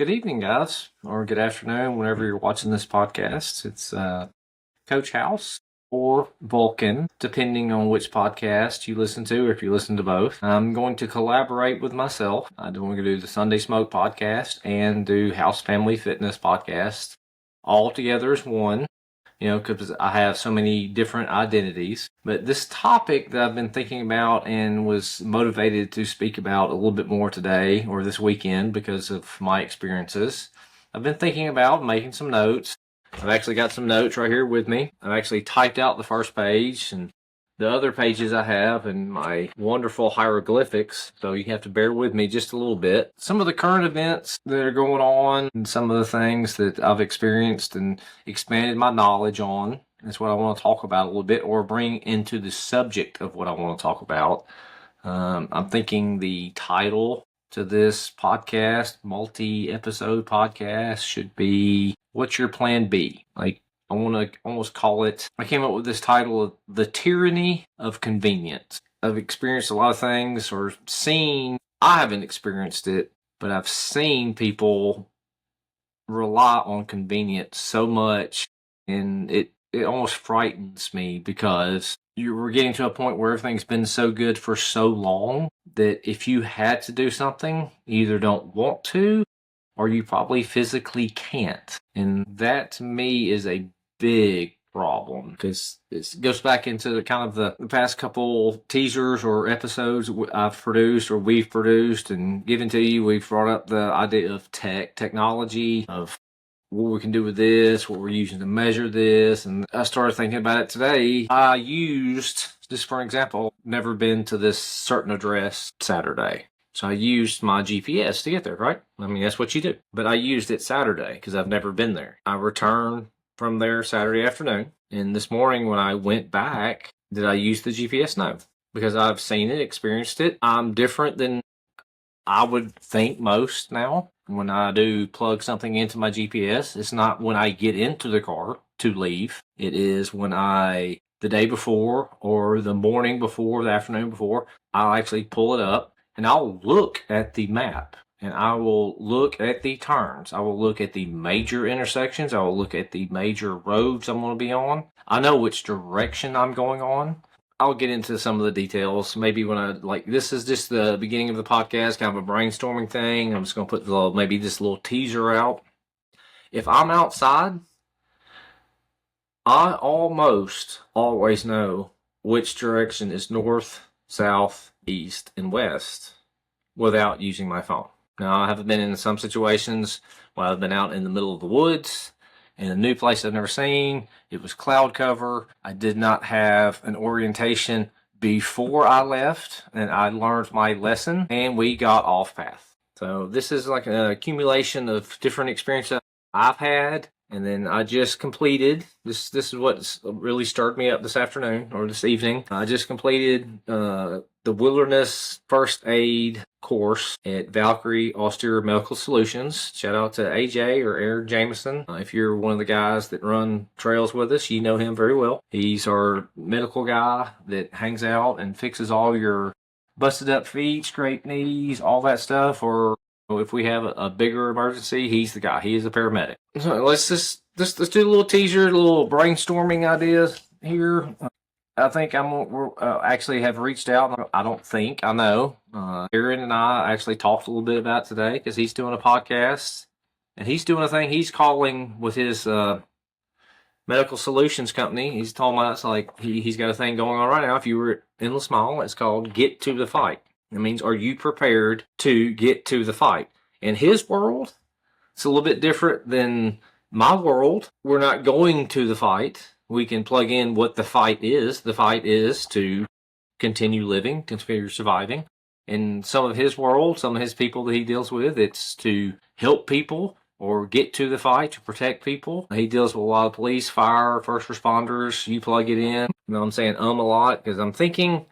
Good evening, guys, or good afternoon, whenever you're watching this podcast. It's Coach House or Vulcan, depending on which podcast you listen to, or if you listen to both. I'm going to collaborate with myself. I'm going to do the Sunday Smoke podcast and do House Family Fitness podcast all together as one. Because I have so many different identities. But this topic that I've been thinking about and was motivated to speak about a little bit more today or this weekend because of my experiences, I've been thinking about making some notes. I've actually got some notes right here with me. I've actually typed out the first page and the other pages I have in my wonderful hieroglyphics, so you have to bear with me just a little bit. Some of the current events that are going on and some of the things that I've experienced and expanded my knowledge on is what I want to talk about a little bit, or bring into the subject of what I want to talk about. I'm thinking the title to this podcast, multi-episode podcast, should be "What's Your Plan B?" I want to almost call it, I came up with this title of The Tyranny of Convenience. I've experienced a lot of things, or seen, I haven't experienced it, but I've seen people rely on convenience so much, and it almost frightens me, because we're getting to a point where everything's been so good for so long that if you had to do something, you either don't want to or you probably physically can't. And that to me is a big problem, because it goes back into the kind of the past couple teasers or episodes I've produced or we've produced and given to you. We've brought up the idea of technology, of what we can do with this, what we're using to measure this. And I started thinking about it today. I used, just for an example, never been to this certain address Saturday. So I used my GPS to get there, right? I mean, that's what you do. But I used it Saturday because I've never been there. I returned from there Saturday afternoon. And this morning when I went back, did I use the GPS? No. Because I've seen it, experienced it. I'm different than I would think most now. When I do plug something into my GPS, it's not when I get into the car to leave. It is when the day before or the morning before, the afternoon before, I'll actually pull it up and I'll look at the map. And I will look at the turns. I will look at the major intersections. I will look at the major roads I'm going to be on. I know which direction I'm going on. I'll get into some of the details maybe when this is just the beginning of the podcast, kind of a brainstorming thing. I'm just going to put maybe this little teaser out. If I'm outside, I almost always know which direction is north, south, east, and west without using my phone. Now, I have been in some situations where I've been out in the middle of the woods in a new place I've never seen. It was cloud cover. I did not have an orientation before I left, and I learned my lesson, and we got off path. So this is like an accumulation of different experiences I've had, and then I just completed, this is what really stirred me up this afternoon, or this evening. I just completed the Wilderness First Aid course at Valkyrie Austere Medical Solutions. Shout out to AJ or Aaron Jameson. If you're one of the guys that run trails with us, you know him very well. He's our medical guy that hangs out and fixes all your busted up feet, scraped knees, all that stuff. Or if we have a bigger emergency, he's the guy. He is a paramedic. So let's do a little teaser, a little brainstorming ideas here. I think we're actually have reached out. I don't think, I know. Aaron and I actually talked a little bit about today because he's doing a podcast and he's doing a thing he's calling with his medical solutions company. He's talking about, it's like he's got a thing going on right now. If you were in the small, it's called Get to the Fight. It means, are you prepared to get to the fight? In his world, it's a little bit different than my world. We're not going to the fight. We can plug in what the fight is. The fight is to continue living, continue surviving. In some of his world, some of his people that he deals with, it's to help people or get to the fight, to protect people. He deals with a lot of police, fire, first responders. You plug it in. You know, I'm saying a lot because I'm thinking,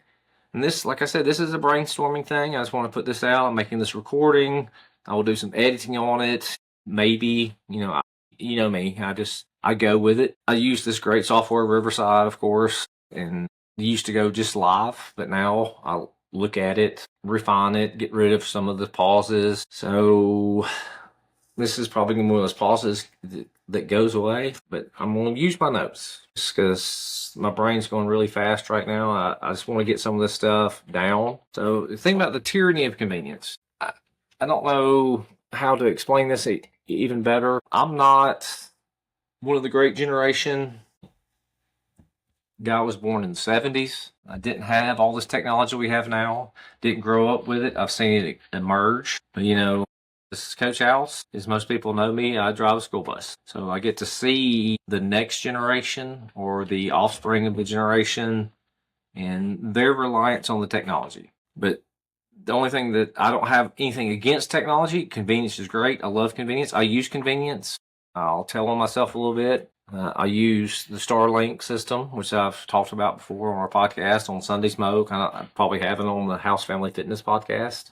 and this, like I said, this is a brainstorming thing. I just want to put this out. I'm making this recording. I will do some editing on it. Maybe, you know me. I go with it. I use this great software, Riverside, of course, and used to go just live, but now I'll look at it, refine it, get rid of some of the pauses. So This is probably one of those pauses that goes away, but I'm going to use my notes just because my brain's going really fast right now. I just want to get some of this stuff down. So the thing about the tyranny of convenience, I don't know how to explain this even better. I'm not one of the great generation. Guy was born in the 70s. I didn't have all this technology we have now. Didn't grow up with it. I've seen it emerge. But this is Coach House. As most people know me, I drive a school bus. So I get to see the next generation or the offspring of the generation and their reliance on the technology. But the only thing that I don't have anything against technology, convenience is great. I love convenience. I use convenience. I'll tell on myself a little bit. I use the Starlink system, which I've talked about before on our podcast on Sunday Smoke. I probably have it on the House Family Fitness podcast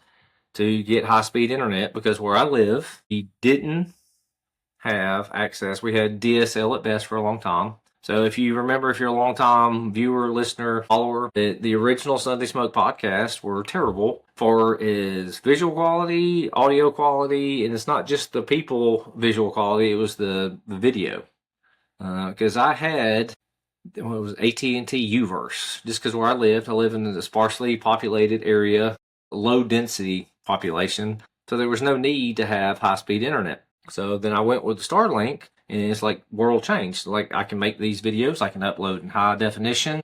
to get high-speed internet because where I live, we didn't have access. We had DSL at best for a long time. So if you remember, if you're a long-time viewer, listener, follower, the original Sunday Smoke podcast were terrible for is visual quality, audio quality, and it's not just the people visual quality, it was the video. Because I had it was AT&T Uverse, just because where I live in a sparsely populated area, low density population, so there was no need to have high speed internet. So then I went with the Starlink, and it's like world changed. Like I can make these videos, I can upload in high definition,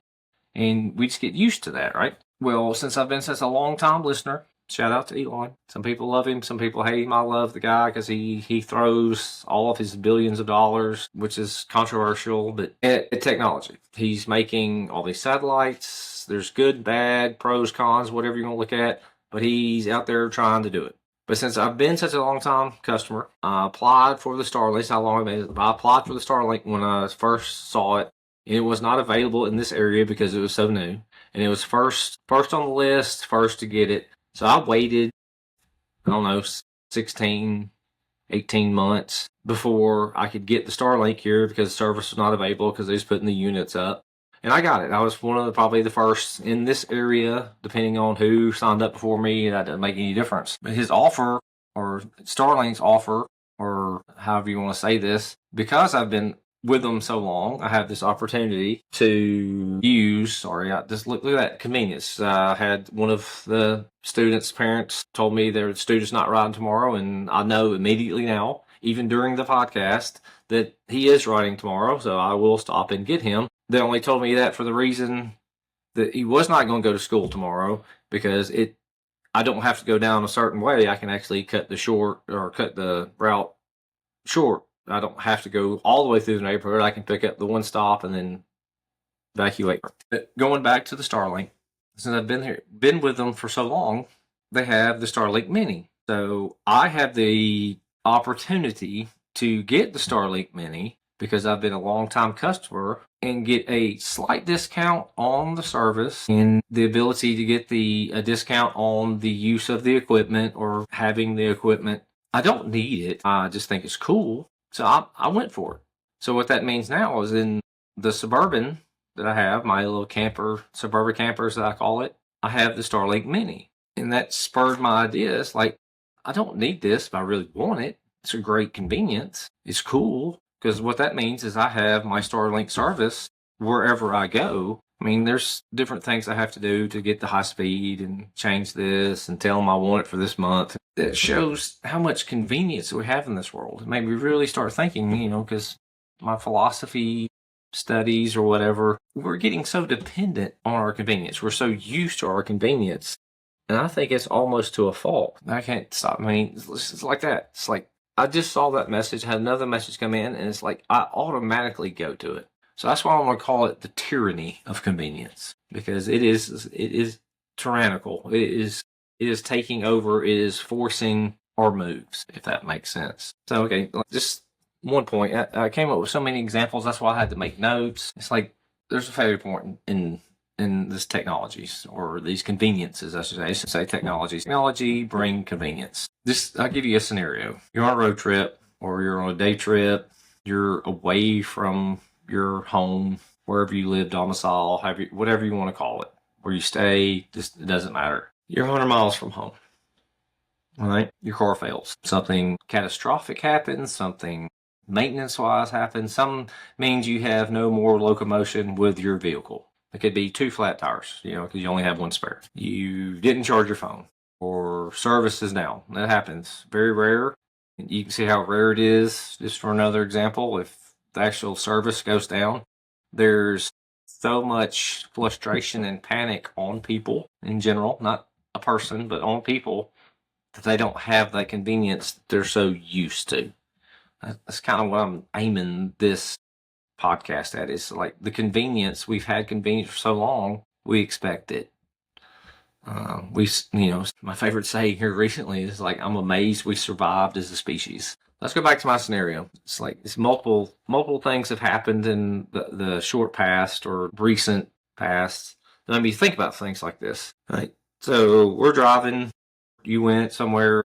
and we just get used to that, right? Well, since I've been such a long time listener, shout out to Elon. Some people love him, some people hate him. I love the guy because he throws all of his billions of dollars, which is controversial, but at technology. He's making all these satellites. There's good, bad, pros, cons, whatever you want to look at, but he's out there trying to do it. But since I've been such a long time customer, I applied for the Starlink. How long I applied for the Starlink when I first saw it. It was not available in this area because it was so new, and it was first on the list, first to get it. So I waited, I don't know, 16, 18 months before I could get the Starlink here because the service was not available because they was putting the units up. And I got it. I was one of probably the first in this area, depending on who signed up before me. That doesn't make any difference. But his offer, or Starlink's offer, or however you want to say this, because I've been with them so long, I have this opportunity to use, just look at that convenience. I had one of the students' parents told me their student's not riding tomorrow, and I know immediately now, even during the podcast, that he is riding tomorrow, so I will stop and get him. They only told me that for the reason that he was not going to go to school tomorrow because I don't have to go down a certain way. I can actually cut the route short. I don't have to go all the way through the neighborhood. I can pick up the one stop and then evacuate. But going back to the Starlink, since I've been with them for so long, they have the Starlink Mini. So I have the opportunity to get the Starlink Mini because I've been a long-time customer and get a slight discount on the service and the ability to get a discount on the use of the equipment or having the equipment. I don't need it. I just think it's cool. So I went for it. So what that means now is in the Suburban that I have, my little suburban campers that I call it, I have the Starlink Mini. And that spurred my ideas. Like, I don't need this, but I really want it. It's a great convenience. It's cool. Because what that means is I have my Starlink service wherever I go. I mean, there's different things I have to do to get the high speed and change this and tell them I want it for this month. It shows how much convenience we have in this world. It made me really start thinking, because my philosophy studies or whatever, we're getting so dependent on our convenience. We're so used to our convenience. And I think it's almost to a fault. I can't stop. I mean, it's like that. It's like, I just saw that message, had another message come in, and it's like I automatically go to it. So that's why I'm going to call it the tyranny of convenience, because it is tyrannical. It is taking over. It is forcing our moves, if that makes sense. So, okay, just one point. I came up with so many examples. That's why I had to make notes. It's like there's a failure point in this technologies or these conveniences, I should say technologies. Technology bring convenience. I'll give you a scenario. You're on a road trip or you're on a day trip. You're away from your home, wherever you live, domicile, whatever you want to call it, where you stay, just it doesn't matter. You're 100 miles from home. right? Your car fails. Something catastrophic happens, something maintenance-wise happens. Some means you have no more locomotion with your vehicle. It could be 2 flat tires, because you only have one spare. You didn't charge your phone, or service is down. That happens. Very rare. You can see how rare it is. Just for another example, if the actual service goes down, there's so much frustration and panic on people in general, not a person, but on people, that they don't have that convenience they're so used to. That's kind of what I'm aiming this podcast at, is like the convenience. We've had convenience for so long, we expect it. My favorite saying here recently is like, I'm amazed we survived as a species. Let's go back to my scenario. It's like it's multiple things have happened in the short past or recent past that made me think about things like this. Right. So we're driving. You went somewhere.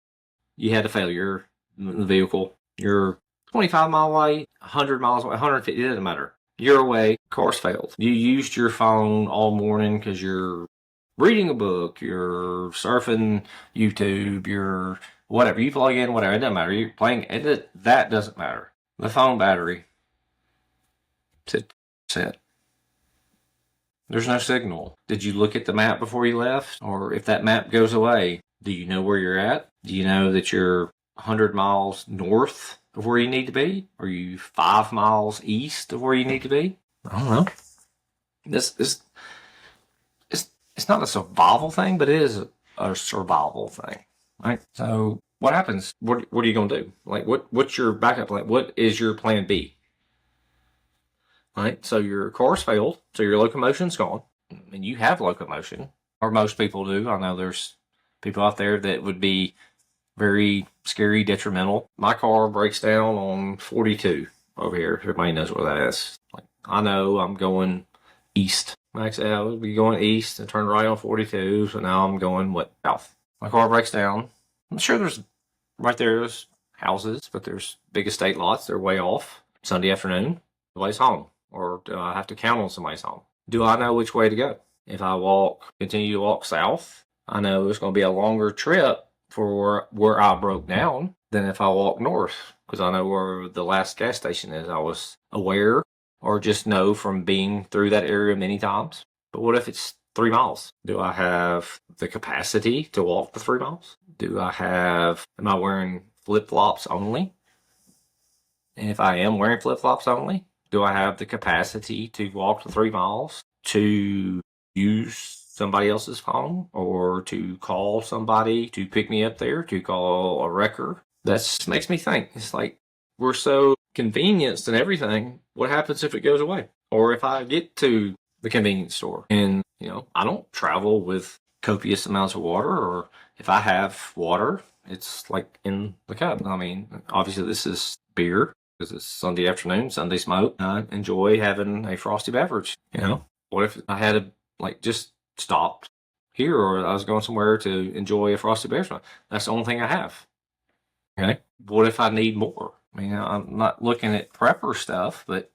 You had a failure in the vehicle. You're 25 miles away, 100 miles away, 150. It doesn't matter. You're away. Car's failed. You used your phone all morning because you're reading a book, you're surfing YouTube, you're whatever. You plug in whatever. It doesn't matter. You're playing. That doesn't matter. The phone battery, set. There's no signal. Did you look at the map before you left? Or if that map goes away, do you know where you're at? Do you know that you're 100 miles north of where you need to be? Are you 5 miles east of where you need to be? I don't know. It's not a survival thing, but it is a survival thing, right? So what happens? What are you going to do? Like, what's your backup plan? What is your plan B? Right? So your car's failed, so your locomotion's gone, and you have locomotion, or most people do. I know there's people out there that would be very scary, detrimental. My car breaks down on 42 over here. Everybody knows where that is. Like, I know I'm going east. Max out, would be going east and turn right on 42. So now I'm going south. My car breaks down. I'm sure there's houses, but there's big estate lots. They're way off. Sunday afternoon, nobody's home. Or do I have to count on somebody's home? Do I know which way to go? If I continue to walk south, I know it's going to be a longer trip for where I broke down than if I walk north, because I know where the last gas station is. I was aware, or just know from being through that area many times. But what if it's 3 miles? Do I have the capacity to walk the 3 miles? Am I wearing flip-flops only? And if I am wearing flip-flops only, do I have the capacity to walk the 3 miles, to use somebody else's phone, or to call somebody to pick me up there, to call a wrecker? That makes me think. It's like, we're so convenienced and everything. What happens if it goes away? Or if I get to the convenience store and, I don't travel with copious amounts of water, or if I have water, it's like in the cup. I mean, obviously this is beer because it's Sunday afternoon, Sunday smoke. I enjoy having a frosty beverage. What if I had just stopped here, or I was going somewhere to enjoy a frosty beverage? That's the only thing I have. Okay. What if I need more? I mean, I'm not looking at prepper stuff, but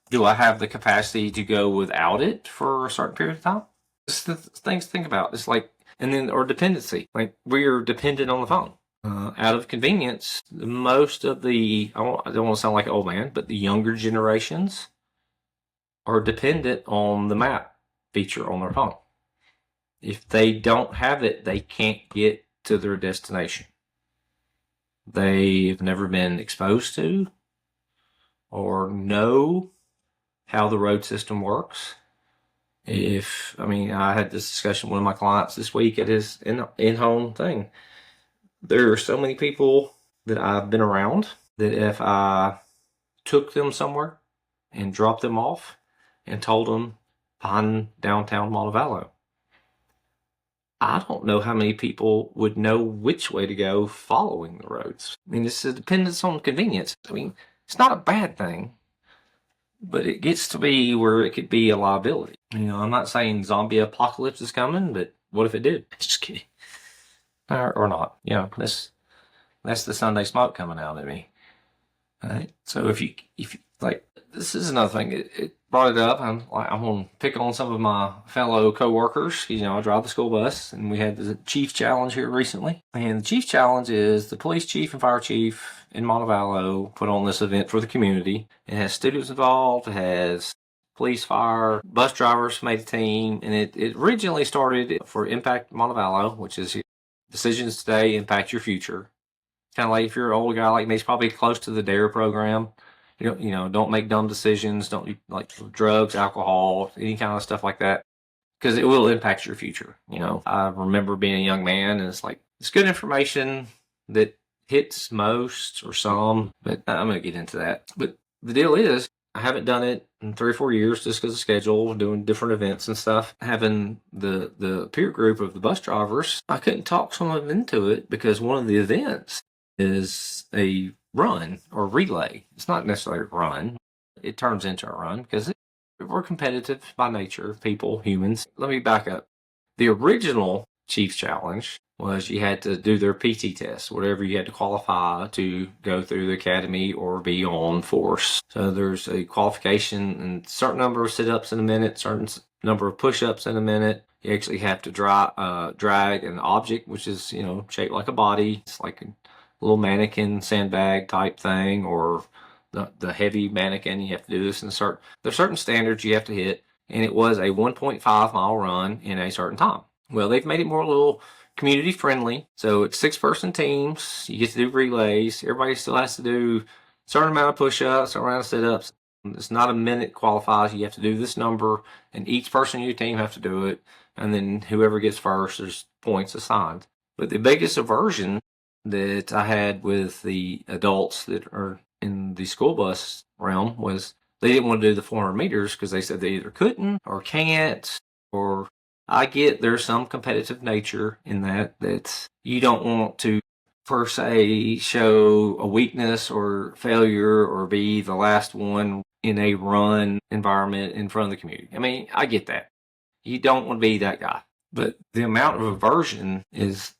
do I have the capacity to go without it for a certain period of time? It's the things to think about. It's like, or dependency. Like, we are dependent on the phone. Out of convenience, most of I don't want to sound like an old man, but the younger generations are dependent on the map feature on their phone. If they don't have it, they can't get to their destination. They've never been exposed to or know how the road system works. I had this discussion with one of my clients this week at his in-home thing. There are so many people that I've been around that if I took them somewhere and dropped them off and told them find downtown Montevallo, I don't know how many people would know which way to go following the roads. I mean, it's a dependence on convenience. I mean, it's not a bad thing, but it gets to be where it could be a liability. I'm not saying zombie apocalypse is coming, but what if it did? Just kidding. Or not. That's the Sunday smoke coming out of me. All right. So if you this is another thing. brought it up. I'm going to pick on some of my fellow coworkers. I drive the school bus, and we had the chief challenge here recently. And the chief challenge is the police chief and fire chief in Montevallo put on this event for the community. It has students involved. It has police, fire, bus drivers made a team, and it originally started for Impact Montevallo, which is decisions today impact your future. Kind of like if you're an older guy like me, it's probably close to the DARE program. Don't make dumb decisions. Don't like drugs, alcohol, any kind of stuff like that, because it will impact your future. I remember being a young man, and it's good information that hits most or some, but I'm going to get into that. But the deal is, I haven't done it in 3 or 4 years just because of schedule, doing different events and stuff. Having the peer group of the bus drivers, I couldn't talk some of them into it because one of the events is a run or relay. It's not necessarily a run. It turns into a run because we're competitive by nature, people, humans. Let me back up. The original Chiefs Challenge was you had to do their PT test, whatever you had to qualify to go through the academy or be on force. So there's a qualification and certain number of sit-ups in a minute, certain number of push-ups in a minute. You actually have to drag an object, which is, shaped like a body. It's like a little mannequin sandbag type thing, or the heavy mannequin. You have to do this in there's certain standards you have to hit, and it was a 1.5 mile run in a certain time. Well, they've made it more a little community friendly. So it's 6-person teams. You get to do relays. Everybody still has to do a certain amount of push-ups, a certain amount of sit-ups. It's not a minute qualifies. You have to do this number, and each person in your team have to do it. And then whoever gets first, there's points assigned. But the biggest aversion that I had with the adults that are in the school bus realm was they didn't want to do the 400 meters because they said they either couldn't or can't, or I get there's some competitive nature in that you don't want to per se show a weakness or failure or be the last one in a run environment in front of the community. I mean, I get that. You don't want to be that guy. But the amount of aversion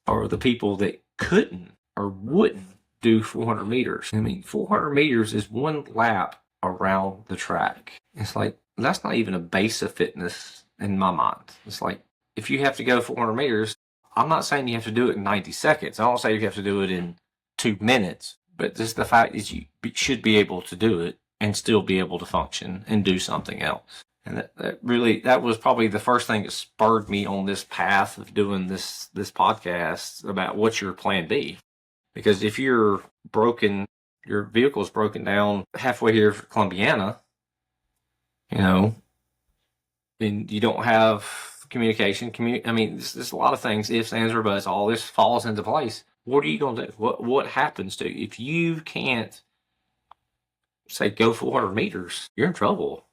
are the people that couldn't or wouldn't do 400 meters. I mean, 400 meters is one lap around the track. It's like, that's not even a base of fitness in my mind. It's like, if you have to go 400 meters, I'm not saying you have to do it in 90 seconds. I don't say you have to do it in 2 minutes, but just the fact that you should be able to do it and still be able to function and do something else. And that was probably the first thing that spurred me on this path of doing this podcast about what's your plan B. Because if you're broken, your vehicle's broken down halfway here for Columbiana, and you don't have communication. I mean, there's a lot of things, ifs, ands, or buts. All this falls into place. What are you going to do? What happens to you? If you can't, say, go 400 meters, you're in trouble.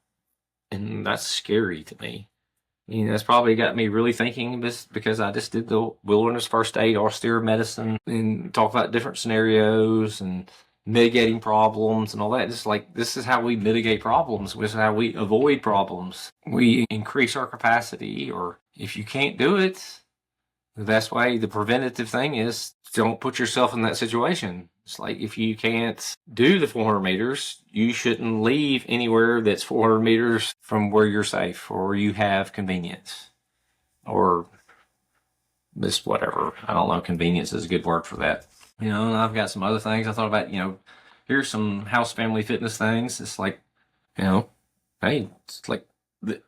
And that's scary to me. That's probably got me really thinking this, because I just did the wilderness first aid, austere medicine, and talk about different scenarios and mitigating problems and all that. Just like, this is how we mitigate problems. This is how we avoid problems. We increase our capacity, or if you can't do it, the best way, the preventative thing is, don't put yourself in that situation. It's like, if you can't do the 400 meters, you shouldn't leave anywhere that's 400 meters from where you're safe or where you have convenience. Or this, whatever. I don't know, convenience is a good word for that. And I've got some other things I thought about, here's some house family fitness things. It's like, hey, it's like,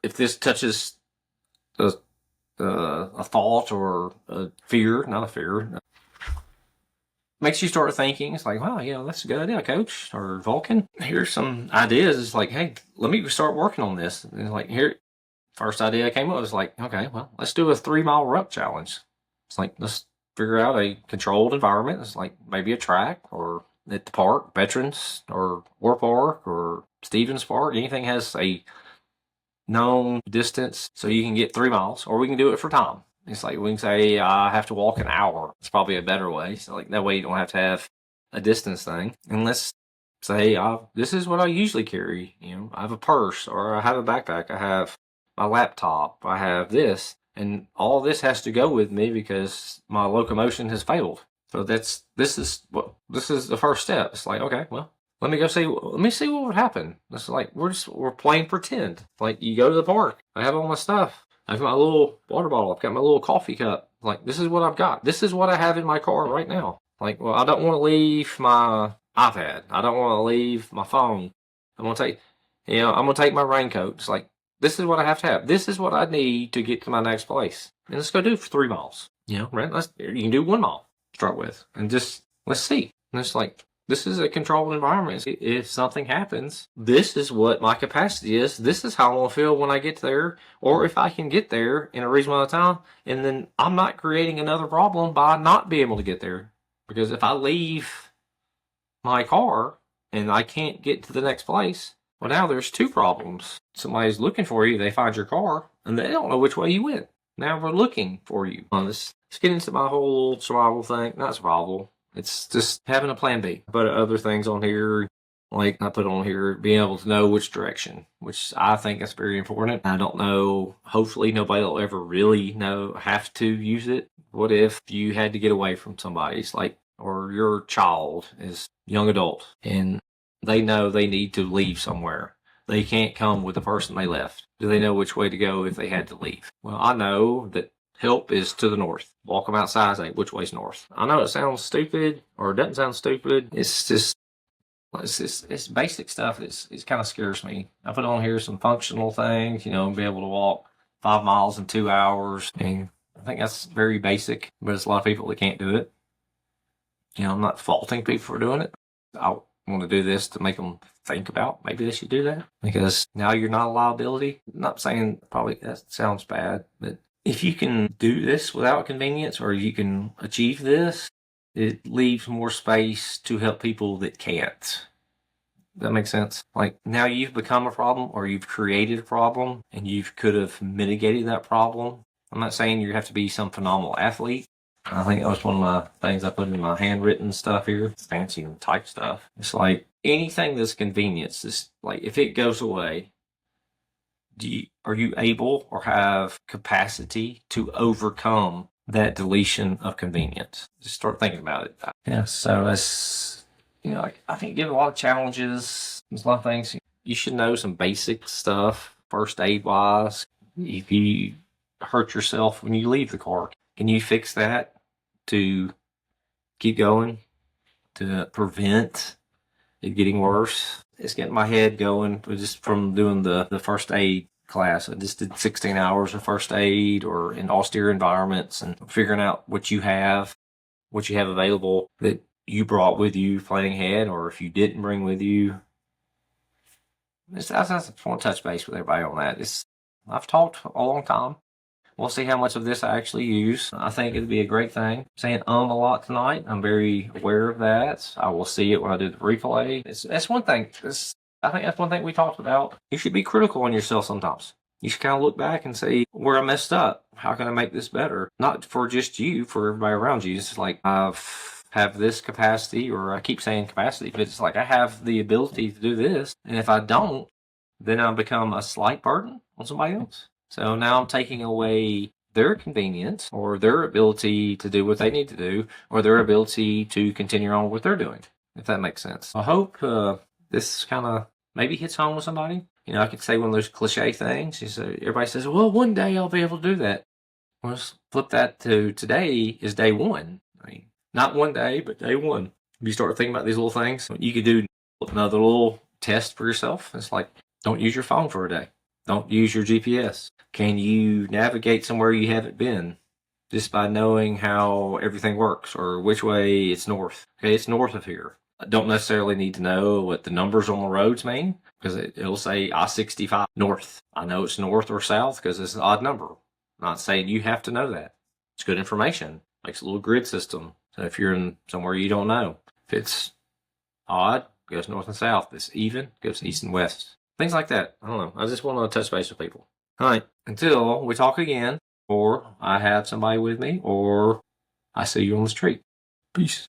if this touches a thought or a fear, not a fear, makes you start thinking. It's like, wow, that's a good idea, Coach or Vulcan. Here's some ideas. It's like, hey, let me start working on this. And like, here, first idea I came up was like, okay, well, let's do a 3-mile ruck challenge. It's like, let's figure out a controlled environment. It's like maybe a track, or at the park, Veterans or War Park or Stevens Park. Anything has a known distance so you can get 3 miles, or we can do it for time. It's like, we can say, I have to walk an hour. It's probably a better way. So like, that way you don't have to have a distance thing. And let's say, this is what I usually carry. I have a purse, or I have a backpack. I have my laptop. I have this, and all this has to go with me because my locomotion has failed. So this is the first step. It's like, okay, well, Let me see what would happen. It's like we're playing pretend. Like you go to the park. I have all my stuff. I've got my little water bottle. I've got my little coffee cup. Like this is what I've got. This is what I have in my car right now. Like, well, I don't want to leave my iPad. I don't want to leave my phone. I'm gonna take, I'm gonna take my raincoat. It's like this is what I have to have. This is what I need to get to my next place. And let's go do it for 3 miles. Right? You can do 1 mile to start with, and just let's see. And it's like this is a controlled environment. If something happens, this is what my capacity is. This is how I'm gonna feel when I get there, or if I can get there in a reasonable amount of time, and then I'm not creating another problem by not being able to get there. Because if I leave my car and I can't get to the next place, well, now there's 2 problems. Somebody's looking for you, they find your car, and they don't know which way you went. Now we're looking for you. Let's get into my whole survival thing. Not survival. It's just having a plan B. But other things on here, like I put on here, being able to know which direction, which I think is very important. I don't know. Hopefully nobody will ever really have to use it. What if you had to get away from somebody's, like, or your child is young adult and they know they need to leave somewhere. They can't come with the person they left. Do they know which way to go if they had to leave? Well, I know that help is to the north. Walk them outside, say, which way's north? I know it sounds stupid, or it doesn't sound stupid. It's basic stuff. It kind of scares me. I put on here some functional things, be able to walk 5 miles in 2 hours. And I think that's very basic, but there's a lot of people that can't do it. I'm not faulting people for doing it. I want to do this to make them think about maybe they should do that, because now you're not a liability. I'm not saying probably that sounds bad, but if you can do this without convenience, or you can achieve this, it leaves more space to help people that can't. Does that make sense? Like now you've become a problem, or you've created a problem, and you could have mitigated that problem. I'm not saying you have to be some phenomenal athlete. I think that was one of my things I put in my handwritten stuff here, fancy and type stuff. It's like anything that's convenience, is like if it goes away, are you able or have capacity to overcome that deletion of convenience? Just start thinking about it. Yeah, so that's, I think give a lot of challenges. There's a lot of things. You should know some basic stuff, first aid wise. If you hurt yourself when you leave the car, can you fix that to keep going, to prevent it getting worse? It's getting my head going just from doing the first aid class. I just did 16 hours of first aid, or in austere environments, and figuring out what you have available that you brought with you planning ahead, or if you didn't bring with you. I just want to touch base with everybody on that. I've talked a long time. We'll see how much of this I actually use. I think it'd be a great thing. I'm saying a lot tonight. I'm very aware of that. I will see it when I do the replay. That's one thing. I think that's one thing we talked about. You should be critical on yourself sometimes. You should kind of look back and say, where I messed up. How can I make this better? Not for just you, for everybody around you. It's like have this capacity, or I keep saying capacity, but it's like I have the ability to do this. And if I don't, then I become a slight burden on somebody else. So now I'm taking away their convenience, or their ability to do what they need to do, or their ability to continue on with what they're doing, if that makes sense. I hope this kind of maybe hits home with somebody. I could say one of those cliche things. Everybody says, well, one day I'll be able to do that. Well, let's flip that to today is day one. I mean, not one day, but day one. If you start thinking about these little things, you could do another little test for yourself. It's like, don't use your phone for a day. Don't use your GPS. Can you navigate somewhere you haven't been just by knowing how everything works, or which way it's north? Okay, it's north of here. I don't necessarily need to know what the numbers on the roads mean, because it'll say I-65 north. I know it's north or south because it's an odd number. I'm not saying you have to know that. It's good information. Makes a little grid system. So if you're in somewhere you don't know, if it's odd, goes north and south. If it's even, goes east and west. Things like that. I don't know. I just want to touch base with people. All right. Until we talk again, or I have somebody with me, or I see you on the street. Peace.